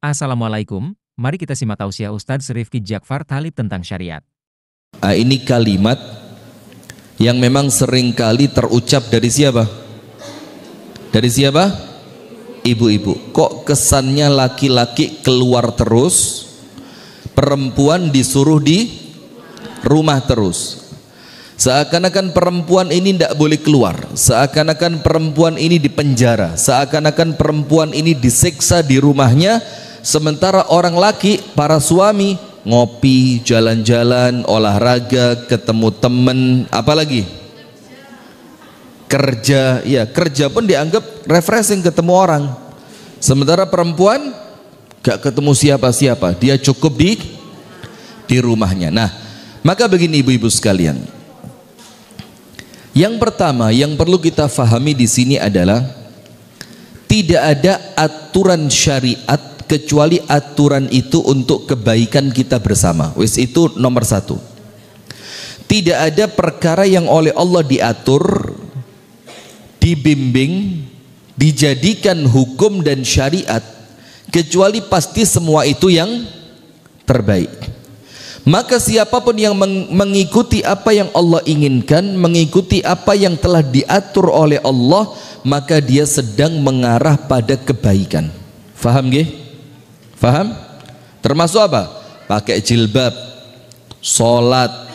Assalamualaikum, mari kita simak tausiah Ustadz Rifki Jakfar Talib tentang syariat. Ini kalimat yang memang sering kali terucap dari siapa? Dari siapa? Ibu-ibu. Kok kesannya laki-laki keluar terus, perempuan disuruh di rumah terus. Seakan-akan perempuan ini tidak boleh keluar, seakan-akan perempuan ini dipenjara, seakan-akan perempuan ini disiksa di rumahnya, sementara orang laki, para suami ngopi, jalan-jalan, olahraga, ketemu temen, apalagi kerja, ya kerja pun dianggap refreshing, ketemu orang. Sementara perempuan gak ketemu siapa-siapa, dia cukup di rumahnya. Nah, maka begini ibu-ibu sekalian. Yang pertama yang perlu kita fahami di sini adalah tidak ada aturan syariat kecuali aturan itu untuk kebaikan kita bersama. Wis, itu nomor satu. Tidak ada perkara yang oleh Allah diatur, dibimbing, dijadikan hukum dan syariat kecuali pasti semua itu yang terbaik. Maka siapapun yang mengikuti apa yang Allah inginkan, mengikuti apa yang telah diatur oleh Allah, maka dia sedang mengarah pada kebaikan. Faham nggih? Faham? Termasuk apa? Pakai jilbab, sholat,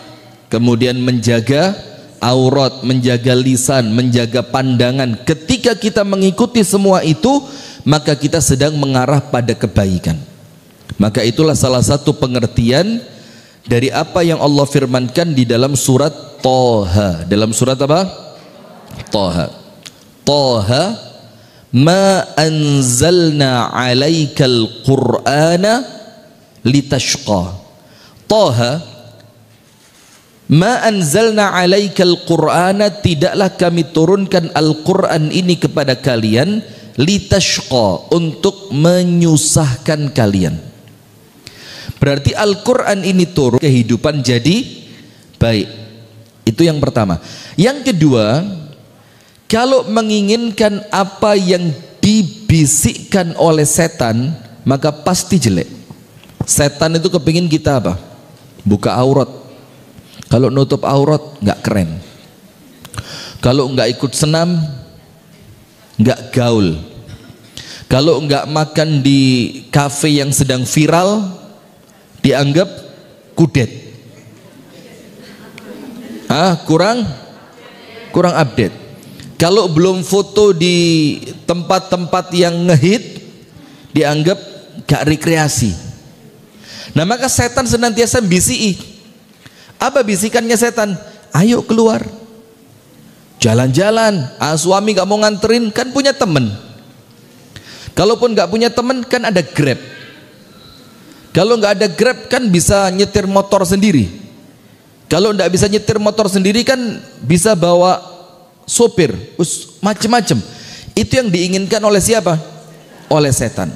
kemudian menjaga aurat, menjaga lisan, menjaga pandangan. Ketika kita mengikuti semua itu, maka kita sedang mengarah pada kebaikan. Maka itulah salah satu pengertian dari apa yang Allah firmankan di dalam surat Thaha. Dalam surat apa? Thaha. Thaha, ma anzalna 'alaikal qur'ana litashqa. Thaha, ma anzalna 'alaikal qur'ana, tidaklah kami turunkan Al-Qur'an ini kepada kalian litashqa, untuk menyusahkan kalian. Berarti Al-Quran ini turun kehidupan jadi baik. Itu yang pertama. Yang kedua, kalau menginginkan apa yang dibisikkan oleh setan, maka pasti jelek. Setan itu kepingin kita apa? Buka aurat. Kalau nutup aurat nggak keren. Kalau nggak ikut senam, nggak gaul. Kalau nggak makan di kafe yang sedang viral, dianggap kudet. Kurang update. Kalau belum foto di tempat-tempat yang ngehit, dianggap gak rekreasi. Nah, maka setan senantiasa bisiki. Apa bisikannya setan? Ayo keluar, jalan-jalan. Suami gak mau nganterin, kan punya temen. Kalaupun gak punya temen, kan ada Grab. Kalau nggak ada Grab, kan bisa nyetir motor sendiri. Kalau nggak bisa nyetir motor sendiri, kan bisa bawa sopir, macem-macem. Itu yang diinginkan oleh siapa? Oleh setan.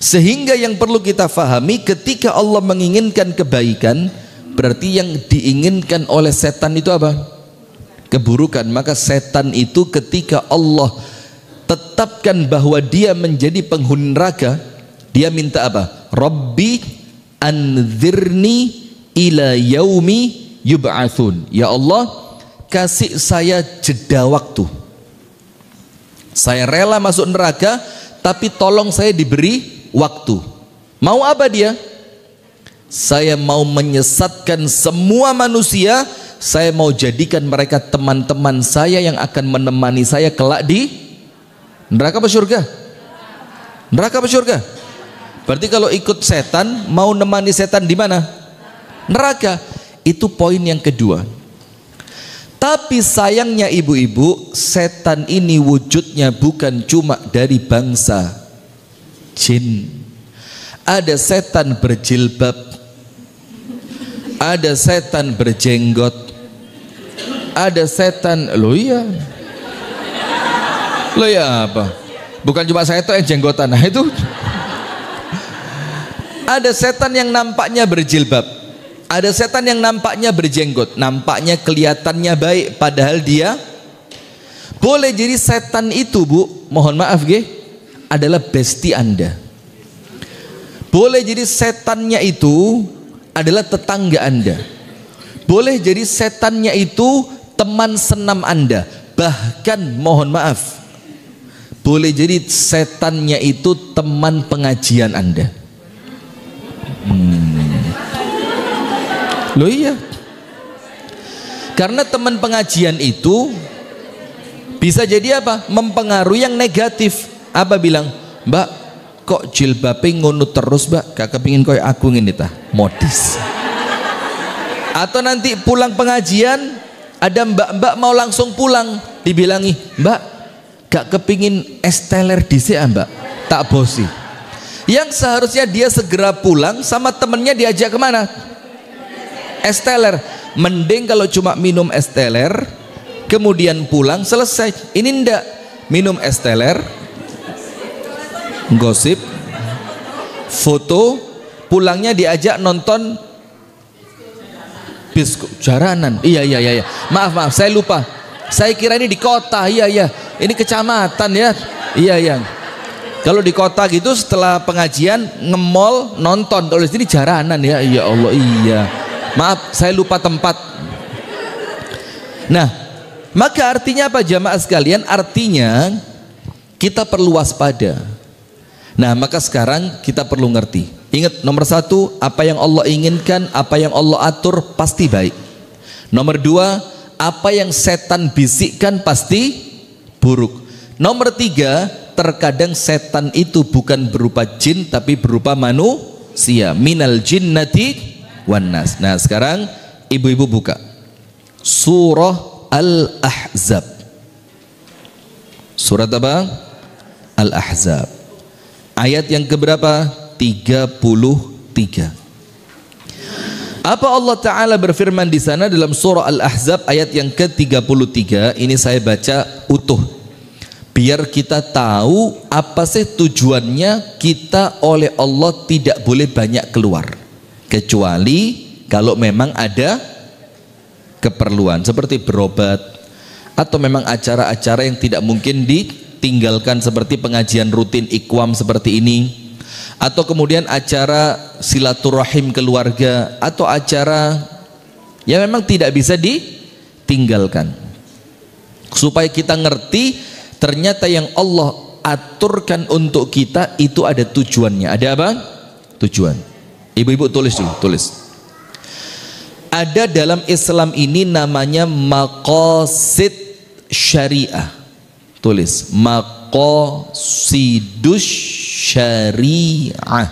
Sehingga yang perlu kita fahami, ketika Allah menginginkan kebaikan, berarti yang diinginkan oleh setan itu apa? Keburukan. Maka setan itu ketika Allah tetapkan bahwa dia menjadi penghuni neraka, dia minta apa? Rabbi anzirni ila yaumi yub'atsun. Ya Allah, kasih saya jeda waktu. Saya rela masuk neraka, tapi tolong saya diberi waktu. Mau apa dia? Saya mau menyesatkan semua manusia. Saya mau jadikan mereka teman-teman saya yang akan menemani saya kelak di neraka apa surga? Neraka apa surga? Berarti kalau ikut setan, mau nemani setan di mana? Neraka. Itu poin yang kedua. Tapi sayangnya ibu-ibu, setan ini wujudnya bukan cuma dari bangsa jin. Ada setan berjilbab, ada setan berjenggot, ada setan, lo ya apa? Bukan cuma setan yang jenggotan. Nah itu ada setan yang nampaknya berjilbab, ada setan yang nampaknya berjenggot, nampaknya kelihatannya baik, padahal dia boleh jadi setan itu, Bu, mohon maaf adalah bestie Anda. Boleh jadi setannya itu adalah tetangga Anda. Boleh jadi setannya itu teman senam Anda. Bahkan mohon maaf, boleh jadi setannya itu teman pengajian Anda. Loh iya. Karena teman pengajian itu bisa jadi apa? Mempengaruhi yang negatif. Apa bilang? Mbak, kok jilbabe ngono terus, Mbak? Gak kepingin koyo aku ngene ta, modis. Atau nanti pulang pengajian ada mbak-mbak mau langsung pulang, dibilangi, Mbak, gak kepingin es teler dhisik Mbak, tak bosi. Yang seharusnya dia segera pulang sama temennya diajak kemana? Es teler. Mending kalau cuma minum es teler kemudian pulang selesai. Ini ndak, minum es teler, gosip, foto, pulangnya diajak nonton biskup jaranan. Iya. Maaf, saya lupa. Saya kira ini di kota. Iya. Ini kecamatan ya. Iya. Kalau di kota gitu setelah pengajian nge-mall nonton, kalau di sini jaranan ya. Ya Allah, iya. Maaf, saya lupa tempat. Nah, maka artinya apa jamaah sekalian? Artinya kita perlu waspada. Nah, maka sekarang kita perlu ngerti. Ingat, nomor satu, apa yang Allah inginkan, apa yang Allah atur pasti baik. Nomor dua, apa yang setan bisikkan pasti buruk. Nomor tiga, terkadang setan itu bukan berupa jin tapi berupa manusia. Minal jinnati wan nas. Nah, sekarang ibu-ibu buka surah Al-Ahzab. Surat apa? Al-Ahzab. Ayat yang keberapa? 33. Apa Allah Ta'ala berfirman di sana dalam surah Al-Ahzab ayat yang ke-33? Ini saya baca utuh biar kita tahu apa sih tujuannya kita oleh Allah tidak boleh banyak keluar, kecuali kalau memang ada keperluan seperti berobat atau memang acara-acara yang tidak mungkin ditinggalkan seperti pengajian rutin ikwam seperti ini, atau kemudian acara silaturahim keluarga, atau acara yang memang tidak bisa ditinggalkan, supaya kita ngerti ternyata yang Allah aturkan untuk kita itu ada tujuannya. Ada apa? Tujuan. Ibu-ibu tulis dulu, tulis. Ada dalam Islam ini namanya maqasid syariah. Tulis, maqasidus syariah.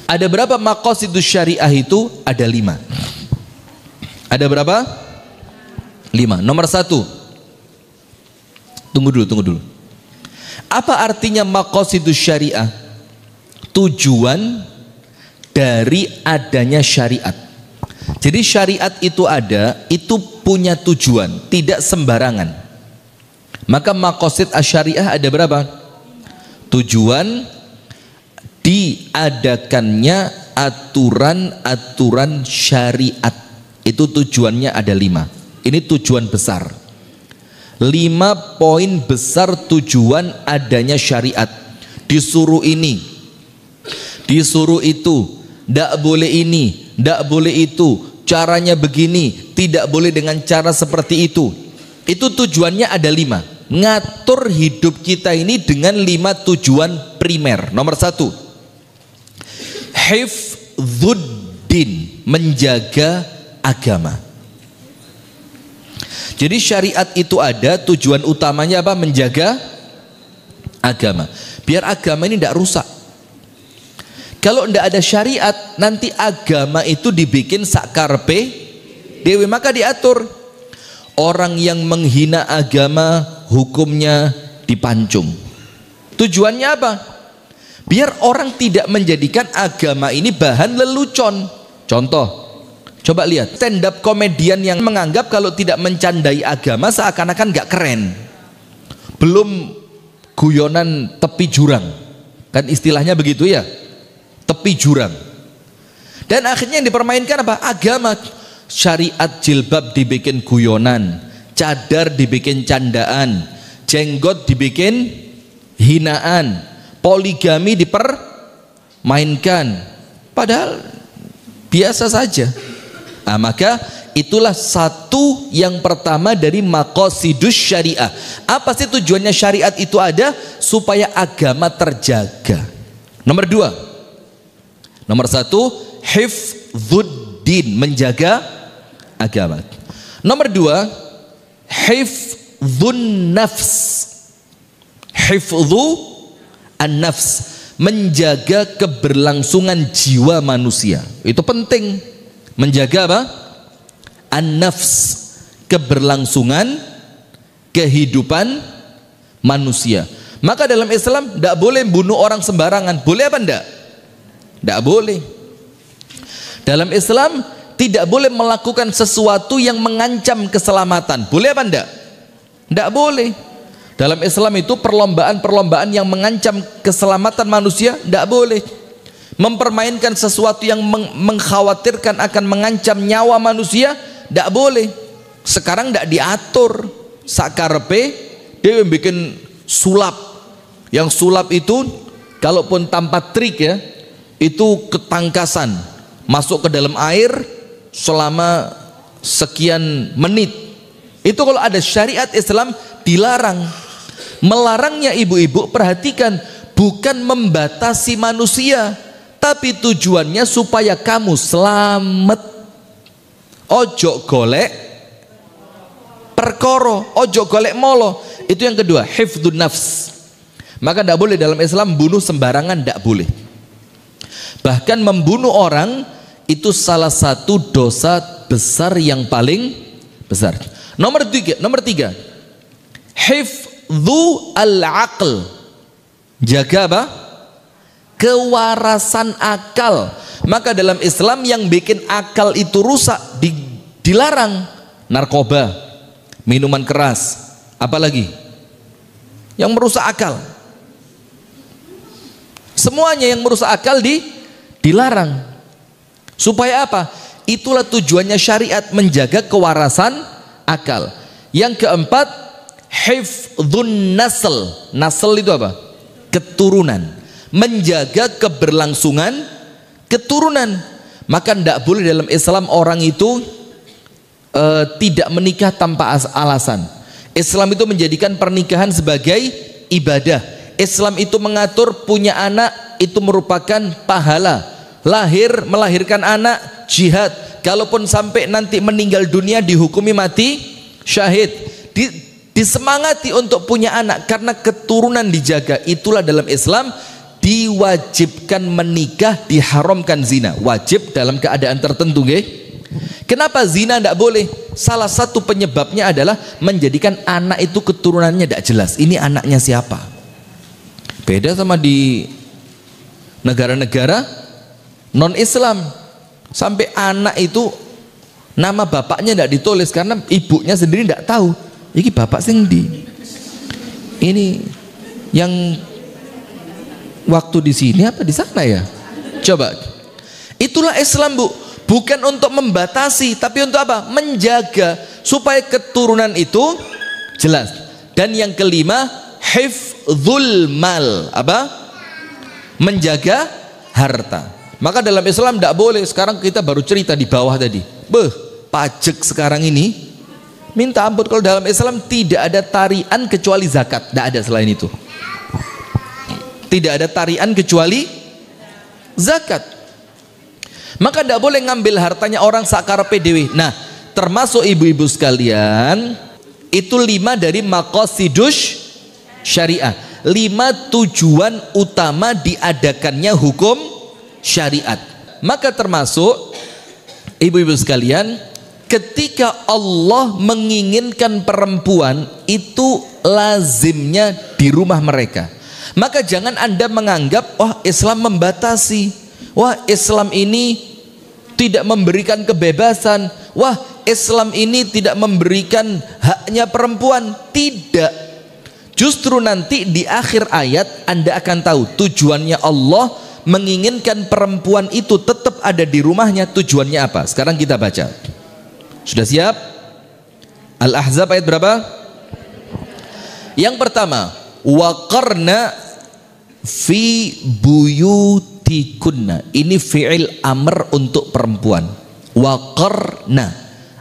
Ada berapa maqasidus syariah itu? Ada 5. Ada berapa? 5. Nomor 1. Tunggu dulu. Apa artinya maqasidus syariah? Tujuan dari adanya syariat. Jadi syariat itu ada, itu punya tujuan, tidak sembarangan. Maka maqasid asyariah ada berapa? Tujuan diadakannya aturan-aturan syariat. Itu tujuannya ada 5. Ini tujuan besar. 5 poin besar tujuan adanya syariat. Disuruh ini, disuruh itu, tidak boleh ini, tidak boleh itu, caranya begini, tidak boleh dengan cara seperti itu. Itu tujuannya ada 5. Ngatur hidup kita ini dengan 5 tujuan primer. Nomor 1, hifdzuddin, menjaga agama. Jadi syariat itu ada, tujuan utamanya apa? Menjaga agama, biar agama ini tidak rusak. Kalau tidak ada syariat, nanti agama itu dibikin sakarpe dewe, maka diatur. Orang yang menghina agama hukumnya dipancung. Tujuannya apa? Biar orang tidak menjadikan agama ini bahan lelucon. Contoh, coba lihat stand up komedian yang menganggap kalau tidak mencandai agama seakan-akan gak keren. Belum guyonan tepi jurang, kan istilahnya begitu ya, tepi jurang. Dan akhirnya yang dipermainkan apa? Agama. Syariat jilbab dibikin guyonan, cadar dibikin candaan, jenggot dibikin hinaan, poligami mainkan, padahal biasa saja. Nah, maka itulah satu yang pertama dari maqasidus syariah. Apa sih tujuannya syariat itu ada? Supaya agama terjaga. Nomor dua, nomor satu, hifdzuddin, menjaga agama. Nomor dua, hifdzun nafs, hifdzu an-nafs, menjaga keberlangsungan jiwa manusia. Itu penting. Menjaga apa? An-nafs, keberlangsungan kehidupan manusia. Maka dalam Islam tidak boleh bunuh orang sembarangan. Boleh apa enggak? Tidak boleh. Dalam Islam tidak boleh melakukan sesuatu yang mengancam keselamatan. Boleh apa enggak? Tidak boleh. Dalam Islam itu perlombaan-perlombaan yang mengancam keselamatan manusia tidak boleh. Mempermainkan sesuatu yang mengkhawatirkan akan mengancam nyawa manusia tidak boleh. Sekarang tidak diatur. Sakarepe dia bikin sulap. Yang sulap itu kalaupun tanpa trik ya, itu ketangkasan, masuk ke dalam air selama sekian menit. Itu kalau ada syariat Islam dilarang. Melarangnya ibu-ibu, perhatikan, bukan membatasi manusia, tapi tujuannya supaya kamu selamat. Ojo golek perkoro, ojo golek molo. Itu yang kedua, hifdzun nafs. Maka tidak boleh dalam Islam bunuh sembarangan, tidak boleh. Bahkan membunuh orang itu salah satu dosa besar yang paling besar. Nomor tiga, hifdzu al-aql, jaga apa? Kewarasan akal. Maka dalam Islam yang bikin akal itu rusak dilarang. Narkoba, minuman keras, apalagi yang merusak akal. Semuanya yang merusak akal dilarang. Supaya apa? Itulah tujuannya syariat, menjaga kewarasan akal. Yang keempat, hifdzun nasl. Nasl itu apa? Keturunan. Menjaga keberlangsungan keturunan. Maka tidak boleh dalam Islam orang itu tidak menikah tanpa alasan. Islam itu menjadikan pernikahan sebagai ibadah. Islam itu mengatur punya anak itu merupakan pahala. Melahirkan anak jihad. Kalaupun sampai nanti meninggal dunia dihukumi mati syahid. Disemangati untuk punya anak karena keturunan dijaga. Itulah dalam Islam diwajibkan menikah, diharamkan zina. Wajib dalam keadaan tertentu, nggih. Kenapa zina tidak boleh? Salah satu penyebabnya adalah menjadikan anak itu keturunannya tidak jelas. Ini anaknya siapa? Beda sama di negara-negara non-Islam. Sampai anak itu nama bapaknya tidak ditulis karena ibunya sendiri tidak tahu. Ini bapak sing di. Ini yang waktu di sini apa di sana ya? Coba. Itulah Islam, Bu. Bukan untuk membatasi, tapi untuk apa? Menjaga supaya keturunan itu jelas. Dan yang kelima, hifdzul mal. Apa? Menjaga harta. Maka dalam Islam tidak boleh. Sekarang kita baru cerita di bawah tadi. Pajak sekarang ini minta ampun. Kalau dalam Islam tidak ada tarian kecuali zakat. Tidak ada selain itu. Tidak ada tarian kecuali zakat. Maka tidak boleh ngambil hartanya orang sakarepe dewe. Nah, termasuk ibu-ibu sekalian, itu 5 dari maqasidus syariah. 5 tujuan utama diadakannya hukum syariat. Maka termasuk ibu-ibu sekalian, ketika Allah menginginkan perempuan itu lazimnya di rumah mereka. Maka jangan Anda menganggap wah Islam membatasi, wah Islam ini tidak memberikan kebebasan, wah Islam ini tidak memberikan haknya perempuan. Tidak. Justru nanti di akhir ayat Anda akan tahu tujuannya Allah menginginkan perempuan itu tetap ada di rumahnya. Tujuannya apa? Sekarang kita baca. Sudah siap? Al-Ahzab ayat berapa? Yang pertama, waqarna fi buyuti buyutikunna. Ini fi'il amr untuk perempuan. Waqarna.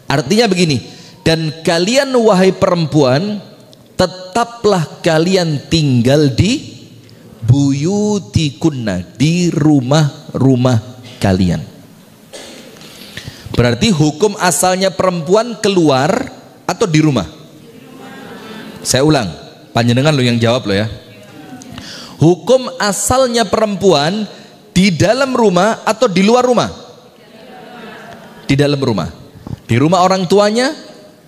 Artinya begini, dan kalian wahai perempuan, tetaplah kalian tinggal di buyutikunna, di rumah-rumah kalian. Berarti hukum asalnya perempuan keluar atau di rumah? Saya ulang, panjenengan lo yang jawab lo ya. Hukum asalnya perempuan di dalam rumah atau di luar rumah? Di dalam rumah. Di rumah orang tuanya,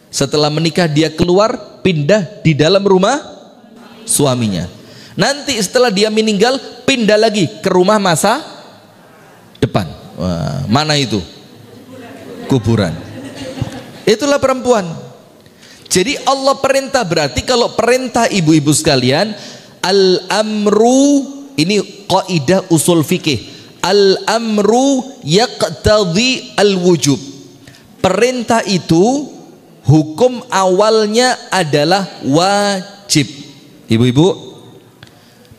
setelah menikah dia keluar, pindah di dalam rumah suaminya. Nanti setelah dia meninggal, pindah lagi ke rumah masa depan. Wah, mana itu? Kuburan. Itulah perempuan. Jadi Allah perintah, berarti kalau perintah ibu-ibu sekalian, al-amru, ini kaidah usul fikih, al-amru yaqtadhi al-wujub. Perintah itu hukum awalnya adalah wajib. Ibu-ibu,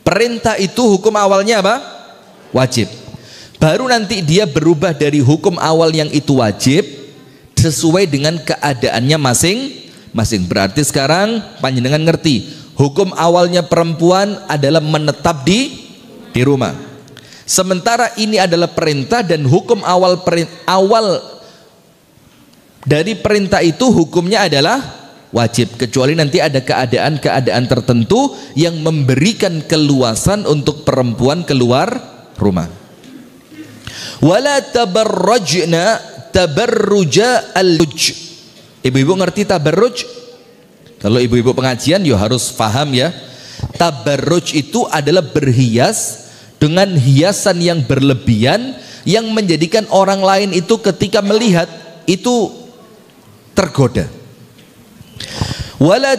perintah itu hukum awalnya apa? Wajib. Baru nanti dia berubah dari hukum awal yang itu wajib sesuai dengan keadaannya masing-masing. Berarti sekarang panjenengan ngerti, hukum awalnya perempuan adalah menetap di rumah. Sementara ini adalah perintah, dan hukum awal dari perintah itu hukumnya adalah wajib, kecuali nanti ada keadaan-keadaan tertentu yang memberikan keluasan untuk perempuan keluar rumah. Wala tabarrajna tabarruja al-luj. Ibu-ibu ngerti tabarruj? Kalau ibu-ibu pengajian ya harus paham ya. Tabarruj itu adalah berhias dengan hiasan yang berlebihan yang menjadikan orang lain itu ketika melihat itu tergoda. Wala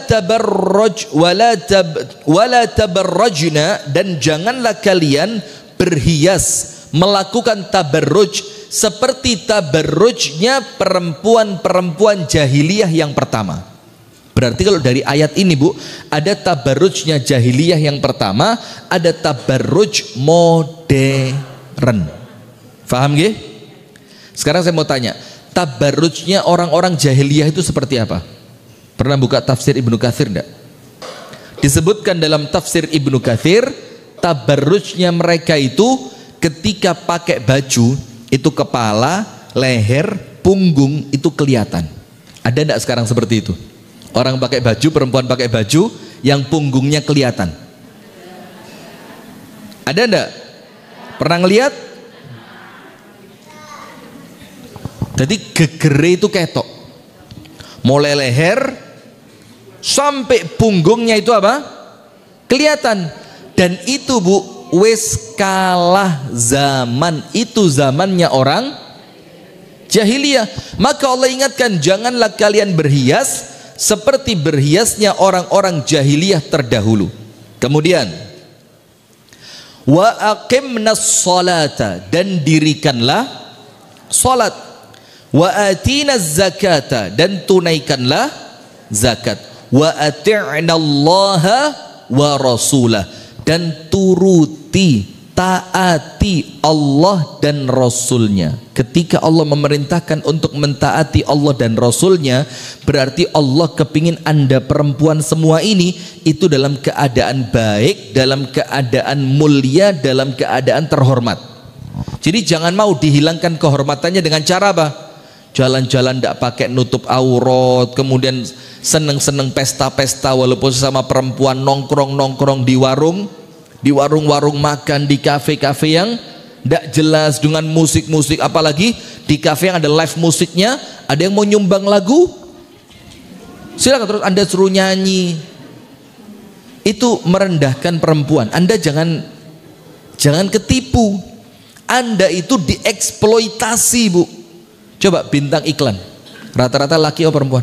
tabarrajna, dan janganlah kalian berhias, melakukan tabarruj seperti tabarrujnya perempuan-perempuan jahiliyah yang pertama. Berarti kalau dari ayat ini Bu, ada tabarrujnya jahiliyah yang pertama, ada tabarruj modern. Faham nggih? Sekarang saya mau tanya, tabarrujnya orang-orang jahiliyah itu seperti apa? Pernah buka tafsir Ibnu Katsir enggak? Disebutkan dalam tafsir Ibnu Katsir, tabarrujnya mereka itu ketika pakai baju itu kepala, leher, punggung itu kelihatan. Ada enggak sekarang seperti itu? Orang pakai baju, perempuan pakai baju yang punggungnya kelihatan. Ada enggak? Pernah ngelihat? Jadi gegere itu ketok. Mulai leher sampai punggungnya itu apa? Kelihatan. Dan itu Bu, wes kalah zaman, itu zamannya orang jahiliyah. Maka Allah ingatkan, janganlah kalian berhias seperti berhiasnya orang-orang jahiliyah terdahulu. Kemudian wa aqimnas salata, dan dirikanlah salat, wa atinaz zakata, dan tunaikanlah zakat, wa ati'nallaha wa rasulah, dan turuti, taati Allah dan Rasulnya. Ketika Allah memerintahkan untuk mentaati Allah dan Rasulnya, berarti Allah kepingin Anda perempuan semua ini itu dalam keadaan baik, dalam keadaan mulia, dalam keadaan terhormat. Jadi jangan mau dihilangkan kehormatannya dengan cara apa? Jalan-jalan tidak pakai nutup aurat, kemudian seneng-seneng pesta-pesta walaupun sesama perempuan, nongkrong-nongkrong di warung-warung makan, di kafe-kafe yang tidak jelas dengan musik-musik, apalagi di kafe yang ada live musiknya, ada yang mau nyumbang lagu, silakan terus Anda suruh nyanyi. Itu merendahkan perempuan. Anda jangan ketipu. Anda itu dieksploitasi Bu. Coba bintang iklan, rata-rata laki atau perempuan?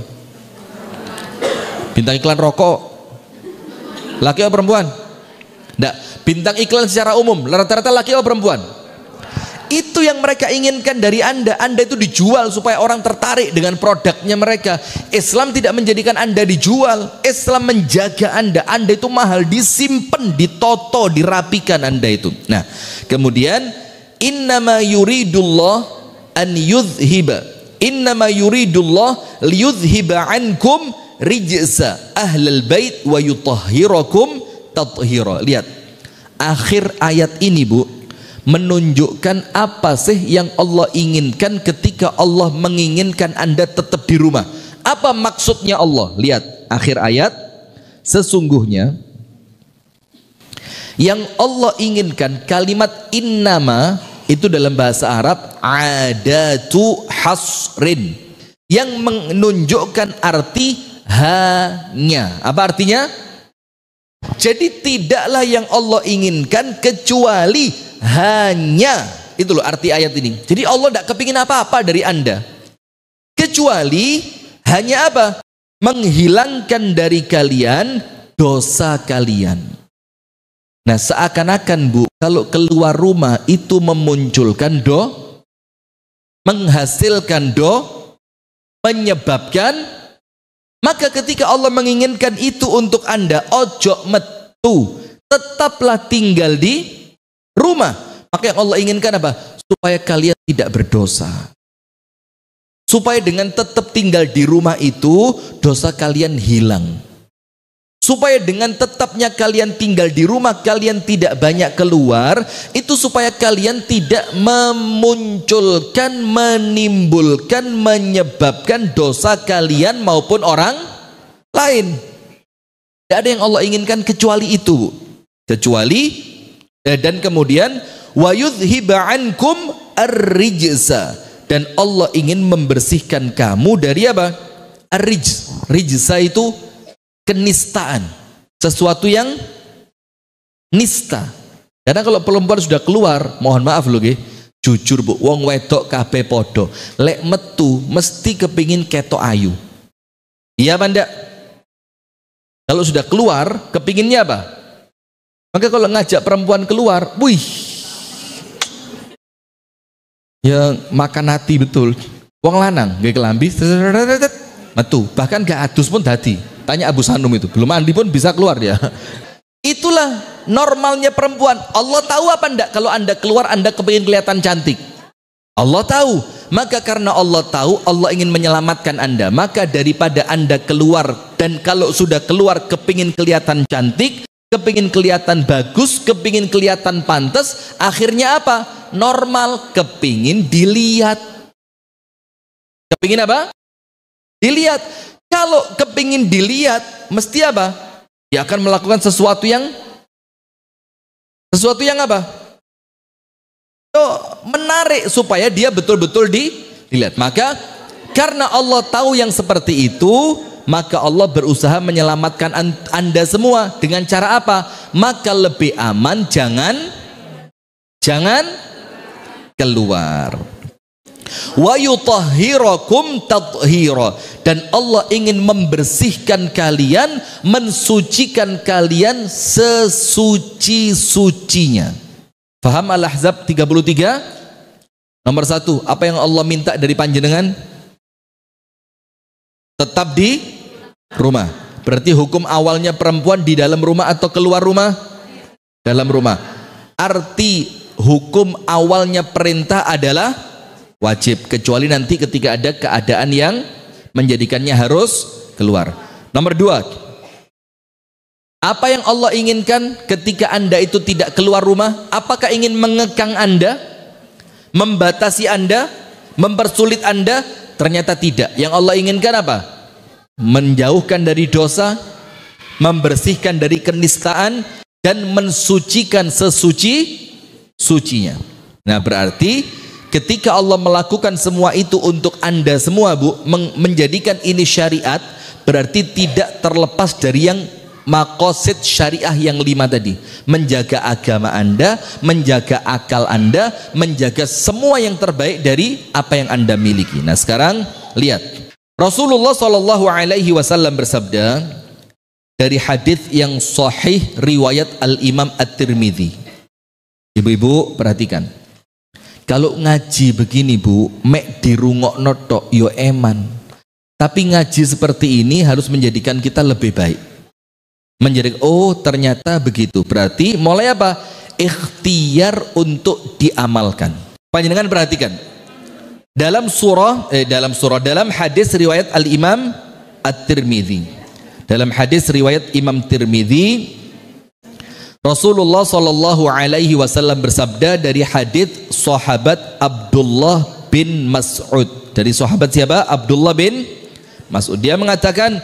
Bintang iklan rokok, laki atau perempuan? Nggak. Bintang iklan secara umum rata-rata laki atau perempuan? Itu yang mereka inginkan dari Anda. Anda itu dijual supaya orang tertarik dengan produknya mereka. Islam tidak menjadikan Anda dijual. Islam menjaga Anda. Anda itu mahal, disimpan, ditoto, dirapikan Anda itu. Nah, kemudian innama yuridullah an yudhiba innama yuridullah liyudhiba ankum rijsa ahlal bait wa yutahhirakum tathira. Lihat akhir ayat ini, Bu, menunjukkan apa sih yang Allah inginkan ketika Allah menginginkan Anda tetap di rumah. Apa maksudnya Allah? Lihat akhir ayat, sesungguhnya yang Allah inginkan, kalimat innama itu dalam bahasa Arab adatu hasrin, yang menunjukkan arti hanya. Apa artinya? Jadi tidaklah yang Allah inginkan kecuali hanya. Itu loh arti ayat ini. Jadi Allah tidak kepingin apa-apa dari Anda kecuali hanya apa? Menghilangkan dari kalian dosa kalian. Nah, seakan-akan, Bu, kalau keluar rumah itu memunculkan menghasilkan menyebabkan. Maka ketika Allah menginginkan itu untuk Anda, ojo metu, tetaplah tinggal di rumah. Maka yang Allah inginkan apa? Supaya kalian tidak berdosa. Supaya dengan tetap tinggal di rumah itu, dosa kalian hilang. Supaya dengan tetapnya kalian tinggal di rumah, kalian tidak banyak keluar, itu supaya kalian tidak memunculkan, menimbulkan, menyebabkan dosa kalian maupun orang lain. Tidak ada yang Allah inginkan kecuali itu. Kecuali, dan kemudian wa yudhiba ankum ar-rijsa, dan Allah ingin membersihkan kamu dari apa? Ar-rijs. Rijsa itu kenistaan, sesuatu yang nista. Karena kalau perempuan sudah keluar, mohon maaf loh, jujur, Bu, wong wedok kabeh podo, lek metu mesti kepingin ketok ayu. Iya apa ndak? Kalau sudah keluar kepinginnya apa? Maka kalau ngajak perempuan keluar, wih, ya makan hati betul. Wong lanang nggih kelambi metu, bahkan gak adus pun dadi. Tanya Abu Sanum itu, belum mandi pun bisa keluar dia. Itulah normalnya perempuan. Allah tahu apa enggak kalau Anda keluar Anda kepingin kelihatan cantik? Allah tahu. Maka karena Allah tahu, Allah ingin menyelamatkan Anda. Maka daripada Anda keluar, dan kalau sudah keluar kepingin kelihatan cantik, kepingin kelihatan bagus, kepingin kelihatan pantas, akhirnya apa? Normal, kepingin dilihat. Kepingin apa? Dilihat. Kalau kepingin dilihat, mesti apa? Dia akan melakukan sesuatu yang apa? Menarik supaya dia betul-betul dilihat. Maka karena Allah tahu yang seperti itu, maka Allah berusaha menyelamatkan Anda semua dengan cara apa? Maka lebih aman jangan keluar. Wa yutahhirakum tathira, dan Allah ingin membersihkan kalian, mensucikan kalian sesuci-sucinya. Faham Al-Ahzab 33? Nomor 1, apa yang Allah minta dari panjenengan? Tetap di rumah. Berarti hukum awalnya perempuan di dalam rumah atau keluar rumah? Dalam rumah. Arti hukum awalnya perintah adalah wajib, kecuali nanti ketika ada keadaan yang menjadikannya harus keluar. Nomor 2, apa yang Allah inginkan ketika Anda itu tidak keluar rumah? Apakah ingin mengekang Anda, membatasi Anda, mempersulit Anda? Ternyata tidak. Yang Allah inginkan apa? Menjauhkan dari dosa, membersihkan dari kenistaan, dan mensucikan sesuci-sucinya. Nah, berarti ketika Allah melakukan semua itu untuk Anda semua, Bu, menjadikan ini syariat, berarti tidak terlepas dari yang maqasid syariah yang 5 tadi. Menjaga agama Anda, menjaga akal Anda, menjaga semua yang terbaik dari apa yang Anda miliki. Nah, sekarang lihat. Rasulullah SAW bersabda dari hadis yang sahih riwayat Al-Imam At-Tirmidzi. Ibu-ibu perhatikan. Kalau ngaji begini, Bu, mek dirungokno tok yo eman. Tapi ngaji seperti ini harus menjadikan kita lebih baik. Menjadi, oh ternyata begitu. Berarti mulai apa? ikhtiar untuk diamalkan. Panjenengan perhatikan. Dalam hadis riwayat Al-Imam At-Tirmidzi. Dalam hadis riwayat Imam Tirmidzi, Rasulullah sallallahu alaihi wasallam bersabda dari hadis sahabat Abdullah bin Mas'ud. Dari sahabat siapa? Abdullah bin Mas'ud. Dia mengatakan,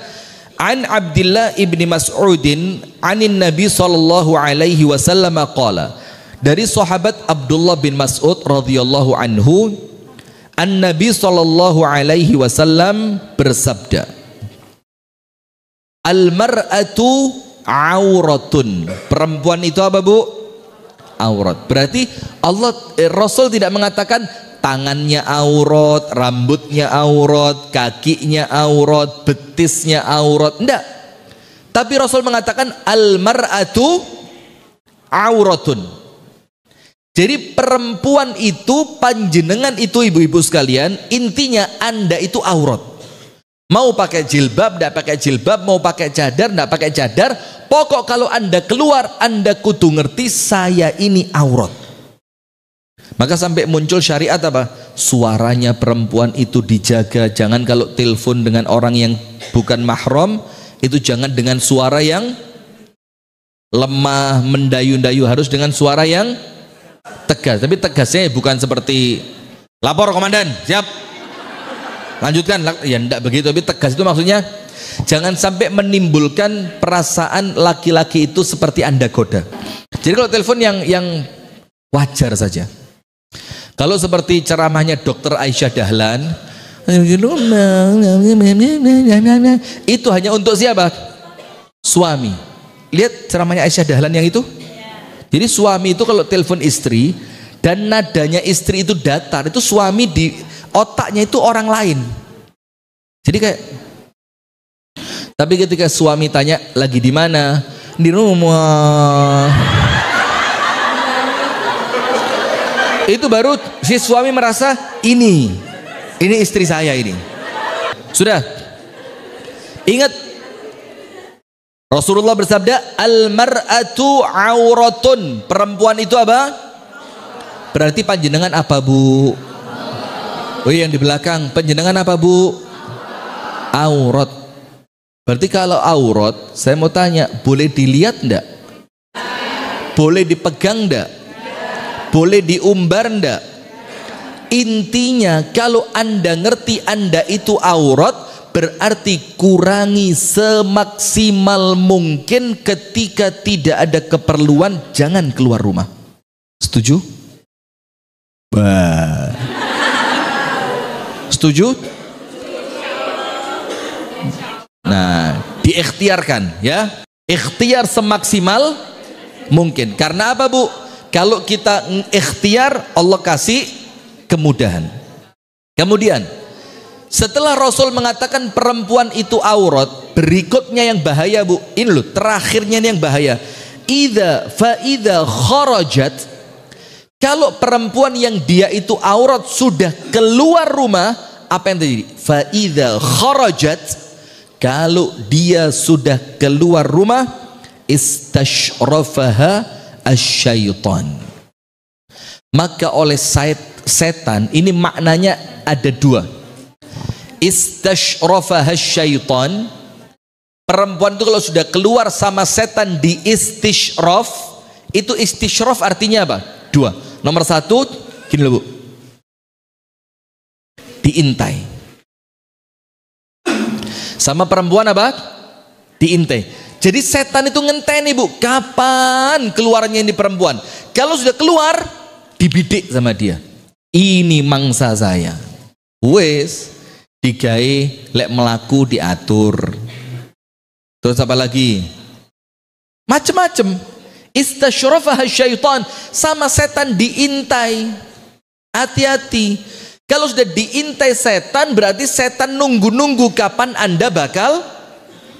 an Abdullah ibni Mas'udin anin Nabi sallallahu alaihi wasallam qala. Dari sahabat Abdullah bin Mas'ud radhiyallahu anhu, an-Nabi sallallahu alaihi wasallam bersabda, al-mar'atu auratun. Perempuan itu apa, Bu? Aurat. Berarti Rasul tidak mengatakan tangannya aurat, rambutnya aurat, kakinya aurat, betisnya aurat. Enggak. Tapi Rasul mengatakan al-mar'atu auratun. Jadi perempuan itu, panjenengan itu, ibu-ibu sekalian, intinya Anda itu aurat. Mau pakai jilbab, tidak pakai jilbab, mau pakai cadar, tidak pakai cadar, pokok kalau Anda keluar, Anda kudu ngerti saya ini aurat. Maka sampai muncul syariat apa? Suaranya perempuan itu dijaga. Jangan kalau telepon dengan orang yang bukan mahram, itu jangan dengan suara yang lemah, mendayu-dayu, harus dengan suara yang tegas. Tapi tegasnya bukan seperti lapor komandan, siap, lanjutkan, ya enggak begitu. Tapi tegas itu maksudnya jangan sampai menimbulkan perasaan laki-laki itu seperti Anda goda. Jadi kalau telepon yang wajar saja. Kalau seperti ceramahnya Dr. Aisyah Dahlan, itu hanya untuk siapa? Suami. Lihat ceramahnya Aisyah Dahlan yang itu. Jadi suami itu kalau telepon istri dan nadanya istri itu datar, itu suami di otaknya itu orang lain. Jadi kayak, tapi ketika suami tanya lagi di mana, di rumah, itu baru si suami merasa ini istri saya ini. Sudah. Ingat, Rasulullah bersabda, al-mar'atu auratun. Perempuan itu apa? Berarti panjenengan apa, Bu? Oh, yang di belakang, panjenengan apa, Bu? Aurat. Berarti kalau aurat, saya mau tanya, boleh dilihat enggak? Boleh dipegang enggak? Boleh diumbar enggak? Intinya kalau Anda ngerti Anda itu aurat, berarti kurangi semaksimal mungkin. Ketika tidak ada keperluan, jangan keluar rumah. Setuju? Bah. Setuju? Nah, diikhtiarkan ya. Ikhtiar semaksimal mungkin. Karena apa, Bu? Kalau kita ikhtiar, Allah kasih kemudahan. Kemudian setelah Rasul mengatakan perempuan itu aurat, berikutnya yang bahaya, Bu. Ini loh, terakhirnya ini yang bahaya. Idza kharajat, kalau perempuan yang dia itu aurat sudah keluar rumah, apa yang terjadi? Fa idza kharajat, kalau dia sudah keluar rumah, istashrafaha asyaitan, maka oleh setan, ini maknanya ada dua. Istashrafaha syaitan, perempuan itu kalau sudah keluar sama setan di istishraf, itu istishraf artinya apa? Dua. Nomor satu, gini loh, Bu, diintai. Sama perempuan apa? Diintai. Jadi setan itu ngenteni, Bu, kapan keluarnya ini perempuan. Kalau sudah keluar, dibidik sama dia. Ini mangsa saya. Wes digawe lek melaku diatur. Terus apa lagi? Macem-macem. Istashrafaha syaitan, sama setan diintai. Hati-hati. Kalau sudah diintai setan, berarti setan nunggu-nunggu kapan Anda bakal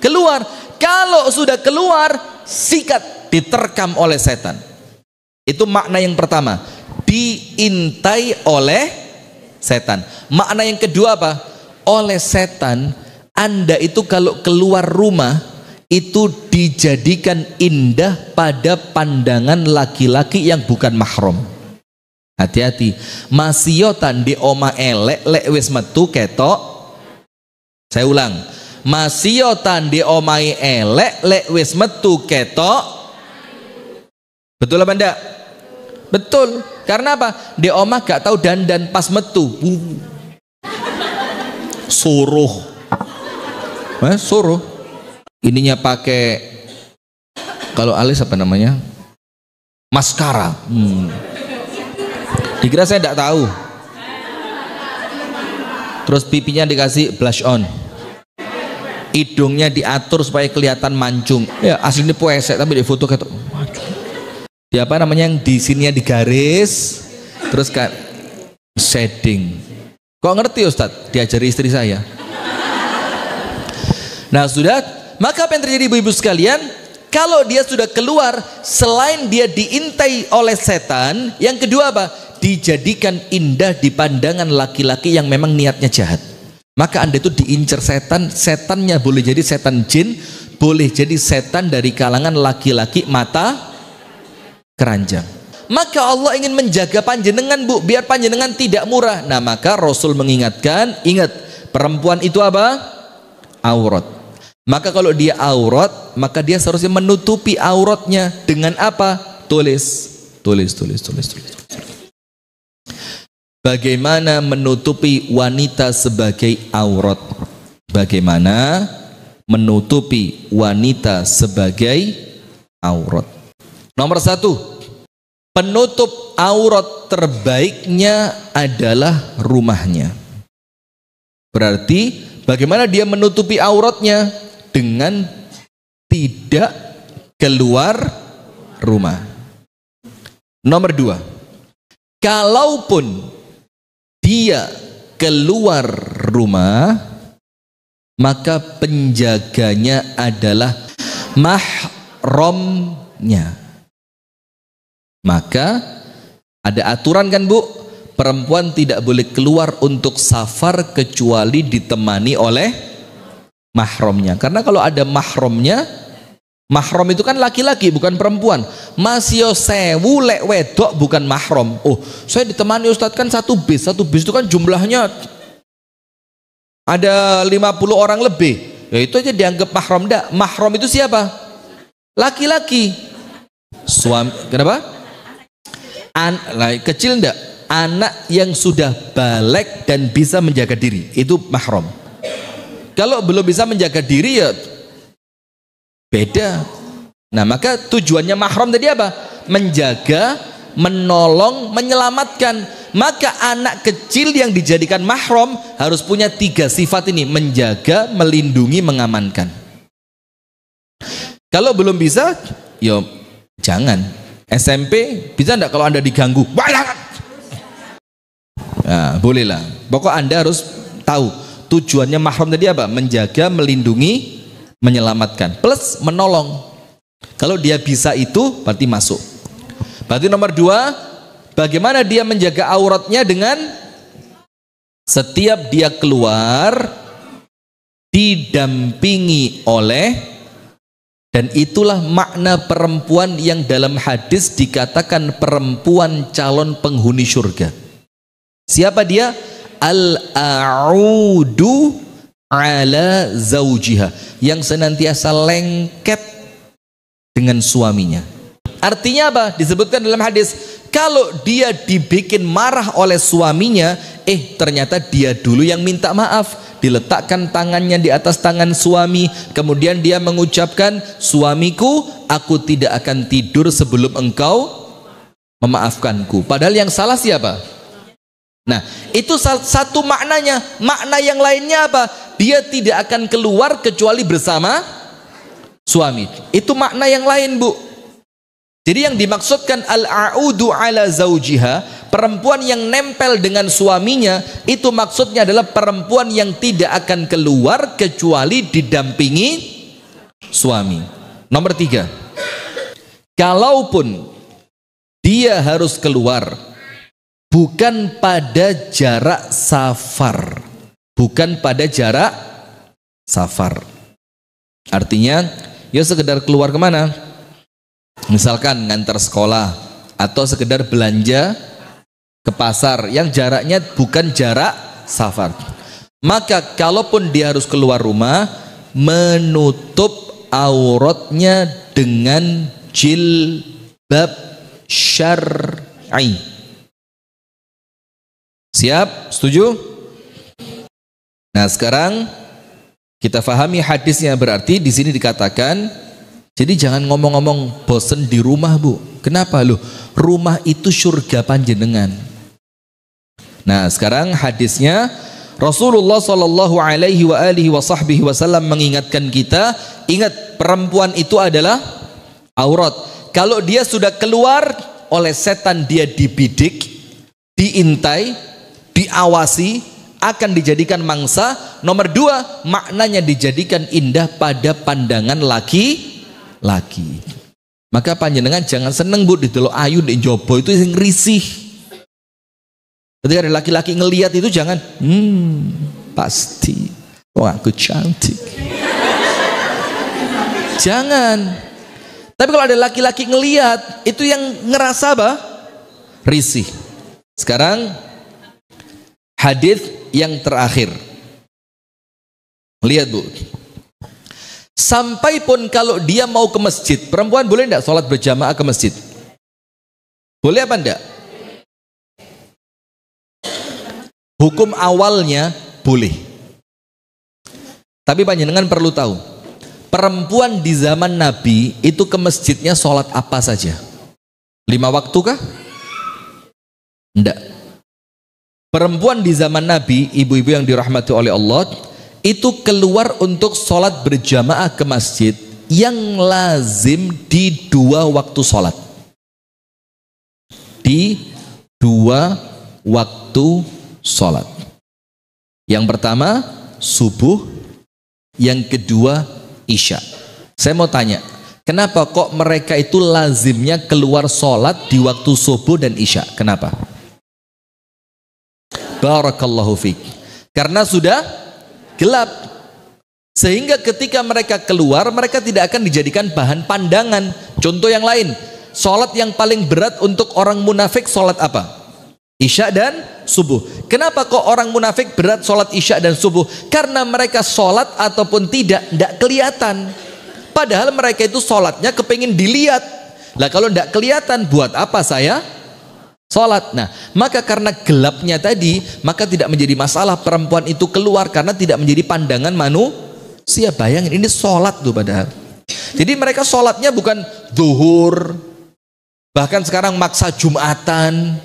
keluar. Kalau sudah keluar, sikat, diterkam oleh setan. Itu makna yang pertama, diintai oleh setan. Makna yang kedua apa? Oleh setan, Anda itu kalau keluar rumah itu dijadikan indah pada pandangan laki-laki yang bukan mahram. Hati-hati, masiotan di oma elek lek wis metu ketok. Saya ulang, masiotan di omai elek lek wis metu ketok. Betul apa enggak? Betul. Karena apa? Di oma gak tahu dandan pas metu. Suruh. Suruh. Ininya pakai, kalau alis apa namanya? Maskara. Dikira saya tidak tahu. Terus pipinya dikasih blush on, hidungnya diatur supaya kelihatan mancung. Ya aslinya puesek tapi di foto kayak mancung. Di apa namanya yang di sininya digaris, terus kan shading. Kok ngerti Ustadz? Diajari istri saya. Nah sudah, maka apa yang terjadi ibu-ibu sekalian? Kalau dia sudah keluar, selain dia diintai oleh setan, yang kedua apa? Dijadikan indah di pandangan laki-laki yang memang niatnya jahat. Maka Anda itu diincar setan, setannya boleh jadi setan jin, boleh jadi setan dari kalangan laki-laki mata keranjang. Maka Allah ingin menjaga panjenengan bu, biar panjenengan tidak murah. Nah maka Rasul mengingatkan, ingat perempuan itu apa? Aurat. Maka kalau dia aurat, maka dia seharusnya menutupi auratnya dengan apa? Tulis. Bagaimana menutupi wanita sebagai aurat? Bagaimana menutupi wanita sebagai aurat? Nomor satu, penutup aurat terbaiknya adalah rumahnya. Berarti bagaimana dia menutupi auratnya? Dengan tidak keluar rumah. Nomor dua, kalaupun dia keluar rumah, maka penjaganya adalah mahramnya. Maka ada aturan kan bu, perempuan tidak boleh keluar untuk safar kecuali ditemani oleh mahramnya. Karena kalau ada mahramnya, mahram itu kan laki-laki bukan perempuan. Masih sewu lek wedok bukan mahram. Oh saya ditemani Ustadz kan satu bis itu kan jumlahnya ada 50 orang lebih, ya itu aja dianggap mahram. Enggak, mahram itu siapa? Laki-laki. Suami, kenapa? Kecil enggak? Anak yang sudah balik dan bisa menjaga diri, itu mahram. Kalau belum bisa menjaga diri ya beda. Nah maka tujuannya mahram tadi apa? Menjaga, menolong, menyelamatkan. Maka anak kecil yang dijadikan mahram harus punya 3 sifat ini: menjaga, melindungi, mengamankan. Kalau belum bisa, ya jangan. SMP bisa enggak kalau Anda diganggu? Nah, bolehlah. Pokok Anda harus tahu tujuannya mahram tadi apa? Menjaga, melindungi, menyelamatkan, plus menolong. Kalau dia bisa itu berarti masuk. Berarti nomor 2, bagaimana dia menjaga auratnya? Dengan setiap dia keluar didampingi oleh, dan itulah makna perempuan yang dalam hadis dikatakan perempuan calon penghuni surga. Siapa dia? Al-a'udu ala zaujiha, yang senantiasa lengket dengan suaminya. Artinya apa? Disebutkan dalam hadis, kalau dia dibikin marah oleh suaminya, ternyata dia dulu yang minta maaf, diletakkan tangannya di atas tangan suami, kemudian dia mengucapkan, suamiku, aku tidak akan tidur sebelum engkau memaafkanku. Padahal yang salah siapa? Nah itu satu maknanya. Makna yang lainnya apa? Dia tidak akan keluar kecuali bersama suami. Itu makna yang lain bu. Jadi yang dimaksudkan al-a'udu ala zaujiha, perempuan yang nempel dengan suaminya, itu maksudnya adalah perempuan yang tidak akan keluar kecuali didampingi suami. Nomor 3, kalaupun dia harus keluar bukan pada jarak safar, bukan pada jarak safar, artinya Ya sekedar keluar kemana? Misalkan ngantar sekolah atau sekedar belanja ke pasar yang jaraknya bukan jarak safar. Maka kalaupun dia harus keluar rumah, menutup auratnya dengan jilbab syar'i. Siap? Setuju? Nah, sekarang kita fahami hadisnya. Berarti di sini dikatakan, jadi jangan ngomong-ngomong bosen di rumah, Bu. Kenapa loh? Rumah itu surga panjenengan. Nah, sekarang hadisnya Rasulullah sallallahu alaihi wasallam mengingatkan kita, ingat perempuan itu adalah aurat. Kalau dia sudah keluar oleh setan, dia dibidik, diintai, diawasi, akan dijadikan mangsa. Nomor dua, maknanya dijadikan indah pada pandangan laki-laki. Maka panjenengan jangan seneng, Bu, didelok ayu di jobo itu yang risih. Ketika ada laki-laki ngelihat itu jangan, pasti, wah aku cantik. Jangan. Tapi kalau ada laki-laki ngelihat, itu yang ngerasa apa? Risih. Sekarang hadis yang terakhir. Lihat, Bu. Sampai pun kalau dia mau ke masjid, perempuan boleh enggak sholat berjamaah ke masjid? Boleh apa enggak? Hukum awalnya boleh. Tapi panjenengan perlu tahu, perempuan di zaman Nabi itu ke masjidnya sholat apa saja? 5 waktu kah? Enggak. Perempuan di zaman Nabi, ibu-ibu yang dirahmati oleh Allah, itu keluar untuk sholat berjamaah ke masjid yang lazim di 2 waktu sholat. Di 2 waktu sholat. Yang pertama subuh, yang kedua isya. Saya mau tanya, kenapa kok mereka itu lazimnya keluar sholat di waktu subuh dan isya? Kenapa? Barakallahu fiik. Karena sudah gelap, sehingga ketika mereka keluar, mereka tidak akan dijadikan bahan pandangan. Contoh yang lain, sholat yang paling berat untuk orang munafik sholat apa? Isya dan subuh. Kenapa kok orang munafik berat sholat isya dan subuh? Karena mereka sholat ataupun tidak kelihatan. Padahal mereka itu sholatnya kepingin dilihat. Lah kalau tidak kelihatan, buat apa saya sholat? Nah, maka karena gelapnya tadi, maka tidak menjadi masalah perempuan itu keluar, karena tidak menjadi pandangan manusia. Bayangin, ini sholat tuh padahal. Jadi mereka sholatnya bukan zuhur, bahkan sekarang maksa Jumatan.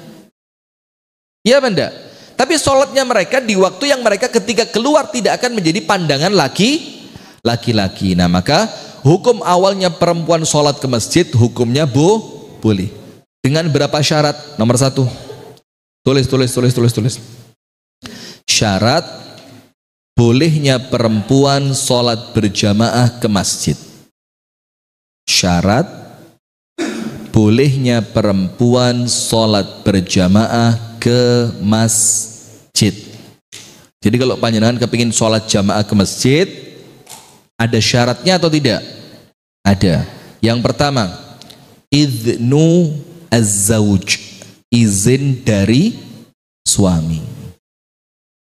Iya benda. Tapi sholatnya mereka di waktu yang mereka ketika keluar tidak akan menjadi pandangan laki-laki. Nah, maka hukum awalnya perempuan sholat ke masjid, hukumnya boleh. Dengan berapa syarat? Nomor 1. Tulis. Syarat bolehnya perempuan sholat berjamaah ke masjid. Syarat bolehnya perempuan sholat berjamaah ke masjid. Jadi kalau panjenengan kepingin sholat jamaah ke masjid, ada syaratnya atau tidak? Ada. Yang pertama, idnu az-zawj, izin dari suami.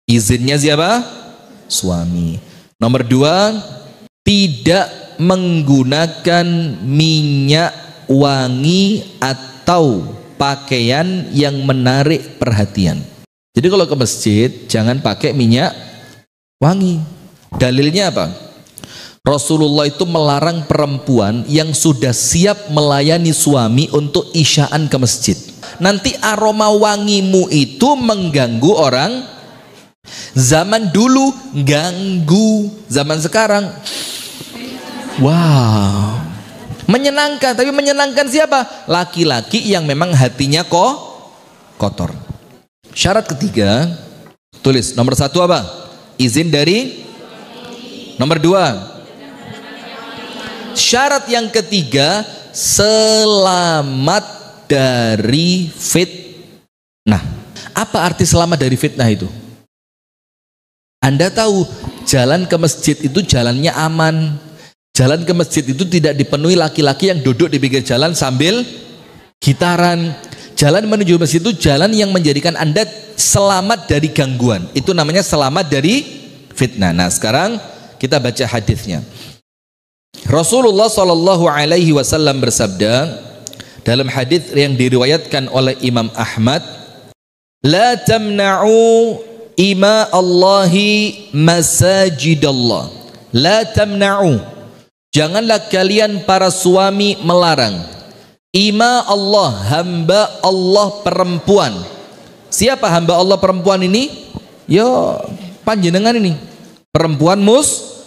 Izinnya siapa? Suami. Nomor 2, tidak menggunakan minyak wangi atau pakaian yang menarik perhatian. Jadi kalau ke masjid jangan pakai minyak wangi. Dalilnya apa? Rasulullah itu melarang perempuan yang sudah siap melayani suami untuk isyaan ke masjid. Nanti aroma wangimu itu mengganggu orang. Zaman dulu ganggu, zaman sekarang wow, menyenangkan. Tapi menyenangkan siapa? Laki-laki yang memang hatinya kotor. Syarat ketiga, tulis. Nomor 1 apa? Izin dari. Nomor 2, syarat yang ketiga, selamat dari fitnah. Apa arti selamat dari fitnah itu? Anda tahu jalan ke masjid itu jalannya aman, Jalan ke masjid itu tidak dipenuhi laki-laki yang duduk di pinggir jalan sambil gitaran. Jalan menuju masjid itu jalan yang menjadikan Anda selamat dari gangguan. Itu namanya selamat dari fitnah. Nah, sekarang kita baca hadisnya. Rasulullah Shallallahu Alaihi Wasallam bersabda dalam hadis yang diriwayatkan oleh Imam Ahmad, "La tamna'u ima Allahi masajidallah." La tamna'u, janganlah kalian para suami melarang ima Allah, hamba Allah perempuan. Siapa hamba Allah perempuan ini? Yo, panjenengan ini, perempuan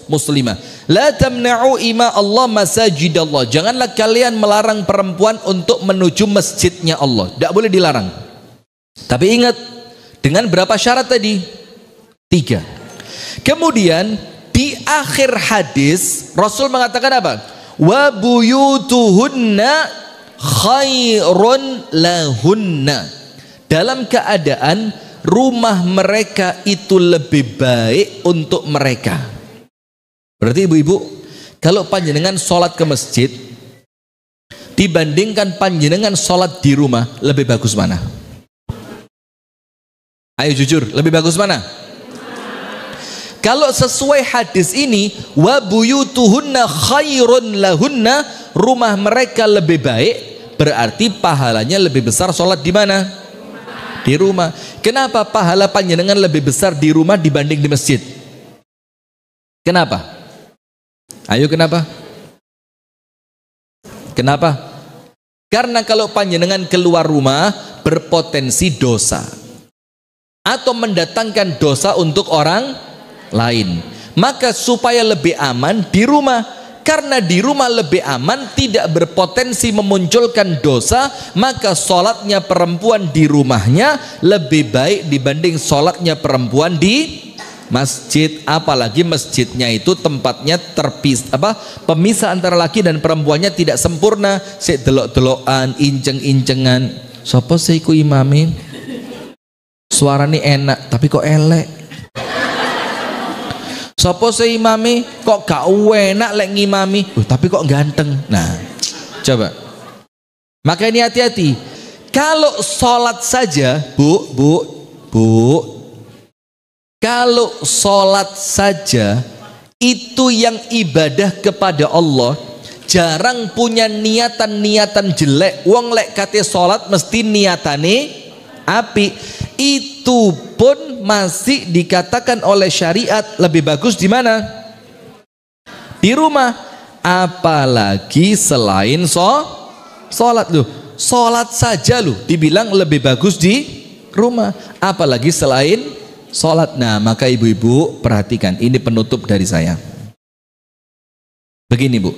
muslimah. La tamna'u ima Allah masajidallah, janganlah kalian melarang perempuan untuk menuju masjidnya Allah. Tidak boleh dilarang. Tapi ingat, dengan berapa syarat tadi? 3. Kemudian di akhir hadis Rasul mengatakan apa? Wa buyutuhunna khairun lahunna, dalam keadaan rumah mereka itu lebih baik untuk mereka. Berarti ibu-ibu, kalau panjenengan sholat ke masjid dibandingkan panjenengan sholat di rumah, lebih bagus mana? Ayo jujur, lebih bagus mana? Kalau sesuai hadis ini, wa buyutuhunna khairun lahunna, rumah mereka lebih baik, berarti pahalanya lebih besar sholat di mana? Di rumah. Kenapa pahala panjenengan lebih besar di rumah dibanding di masjid? Kenapa? Ayo kenapa? Kenapa? Karena kalau panjenengan keluar rumah berpotensi dosa atau mendatangkan dosa untuk orang lain. Maka supaya lebih aman di rumah, karena di rumah lebih aman, tidak berpotensi memunculkan dosa, maka sholatnya perempuan di rumahnya lebih baik dibanding sholatnya perempuan di masjid. Apalagi masjidnya itu tempatnya pemisah antara laki dan perempuannya tidak sempurna. Sik delok-delokan, inceng-incengan. Sopo sih iku imami? Suaranya enak tapi kok elek. Sopo sih imami kok gak enak lek ngimami, tapi kok ganteng. Nah, coba. Maka ini hati-hati. Kalau sholat saja, bu, kalau sholat saja itu yang ibadah kepada Allah, jarang punya niatan-niatan jelek. Wong lek kate sholat mesti niatane api. Itu pun masih dikatakan oleh syariat lebih bagus di mana? Di rumah. Apalagi selain sholat loh. Sholat saja loh dibilang lebih bagus di rumah. Apalagi selain sholat. Nah, maka ibu-ibu perhatikan, ini penutup dari saya. Begini bu,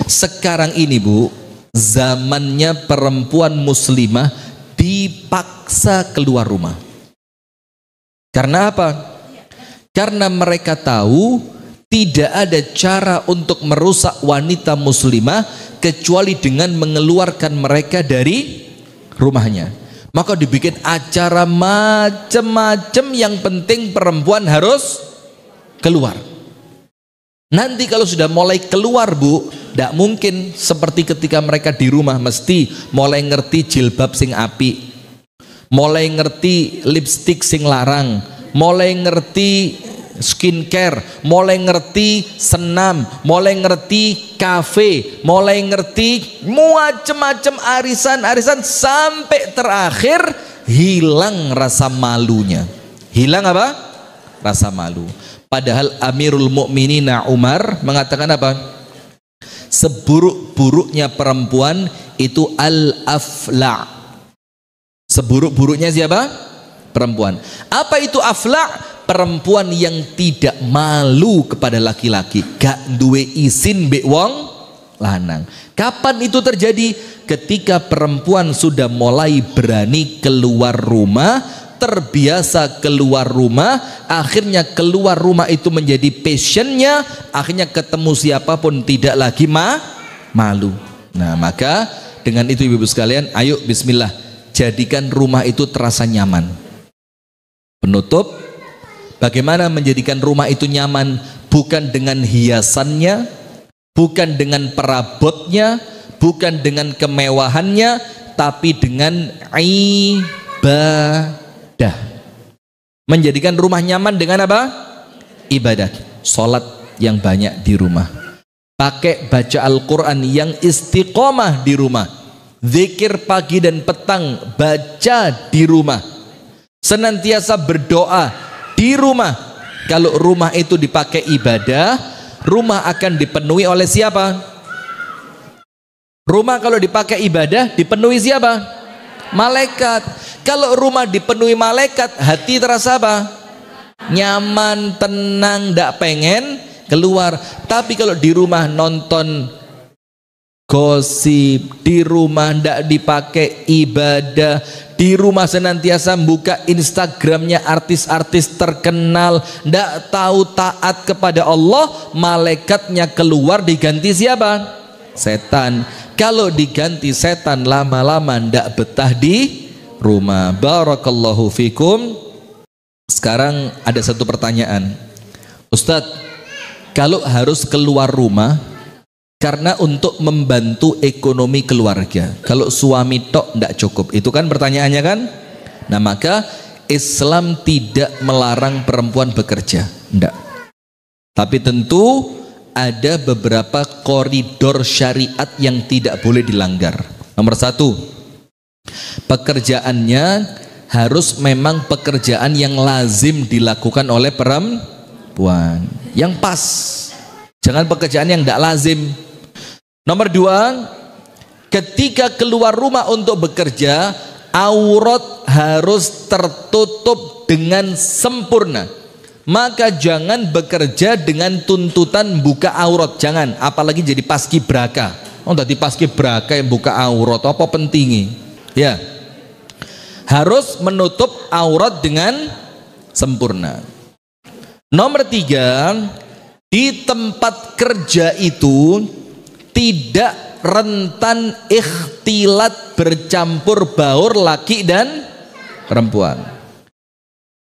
sekarang ini bu, zamannya perempuan muslimah dipaksa keluar rumah. Karena apa? Karena mereka tahu tidak ada cara untuk merusak wanita muslimah kecuali dengan mengeluarkan mereka dari rumahnya. Maka dibikin acara macam-macam, yang penting perempuan harus keluar. Nanti kalau sudah mulai keluar bu, tidak mungkin seperti ketika mereka di rumah, mesti mulai ngerti jilbab sing api, mulai ngerti lipstick sing larang, mulai ngerti skincare, mulai ngerti senam, mulai ngerti kafe, mulai ngerti macam-macam arisan-arisan, sampai terakhir hilang rasa malunya. Hilang apa? Rasa malu. Padahal Amirul Mukminin Umar mengatakan apa? Seburuk-buruknya perempuan itu al-afla'. Seburuk-buruknya siapa? Perempuan. Apa itu afla'? Perempuan yang tidak malu kepada laki-laki, gak duwe izin mbek wong lanang. Kapan itu terjadi? Ketika perempuan sudah mulai berani keluar rumah, terbiasa keluar rumah, akhirnya keluar rumah itu menjadi passionnya, akhirnya ketemu siapapun tidak lagi malu. Nah, maka dengan itu ibu-ibu sekalian, ayo bismillah, jadikan rumah itu terasa nyaman. Penutup, bagaimana menjadikan rumah itu nyaman? bukan dengan hiasannya, bukan dengan perabotnya, bukan dengan kemewahannya, tapi dengan ibadah. Menjadikan rumah nyaman dengan apa? Ibadah. Salat yang banyak di rumah, pakai baca Al-Quran yang istiqomah di rumah, zikir pagi dan petang baca di rumah, senantiasa berdoa di rumah. Kalau rumah itu dipakai ibadah, rumah akan dipenuhi oleh siapa? Rumah kalau dipakai ibadah dipenuhi siapa? Malaikat. Kalau rumah dipenuhi malaikat, hati terasa apa? Nyaman, tenang, tidak pengen keluar. Tapi kalau di rumah nonton gosip, di rumah tidak dipakai ibadah, di rumah senantiasa buka Instagramnya artis-artis terkenal, tidak tahu taat kepada Allah, malaikatnya keluar diganti siapa? Setan. Kalau diganti setan, lama-lama tidak betah di rumah. Barakallahu fikum. Sekarang ada satu pertanyaan, Ustadz, kalau harus keluar rumah karena untuk membantu ekonomi keluarga, kalau suami tok tidak cukup, itu kan pertanyaannya kan? Nah, maka Islam tidak melarang perempuan bekerja, tidak. Tapi tentu ada beberapa koridor syariat yang tidak boleh dilanggar. Nomor satu, pekerjaannya harus memang pekerjaan yang lazim dilakukan oleh perempuan, yang pas, jangan pekerjaan yang tidak lazim. Nomor dua, ketika keluar rumah untuk bekerja, aurat harus tertutup dengan sempurna. Maka jangan bekerja dengan tuntutan buka aurat, jangan, apalagi jadi paskibraka. Oh, tadi paskibraka yang buka aurat, apa pentingnya? Ya, harus menutup aurat dengan sempurna. Nomor tiga, di tempat kerja itu tidak rentan ikhtilat, bercampur baur laki dan perempuan.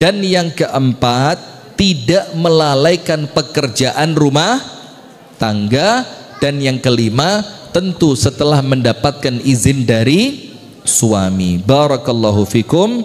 Dan yang keempat, tidak melalaikan pekerjaan rumah tangga. Dan yang kelima, tentu setelah mendapatkan izin dari suami. Barakallahu fikum.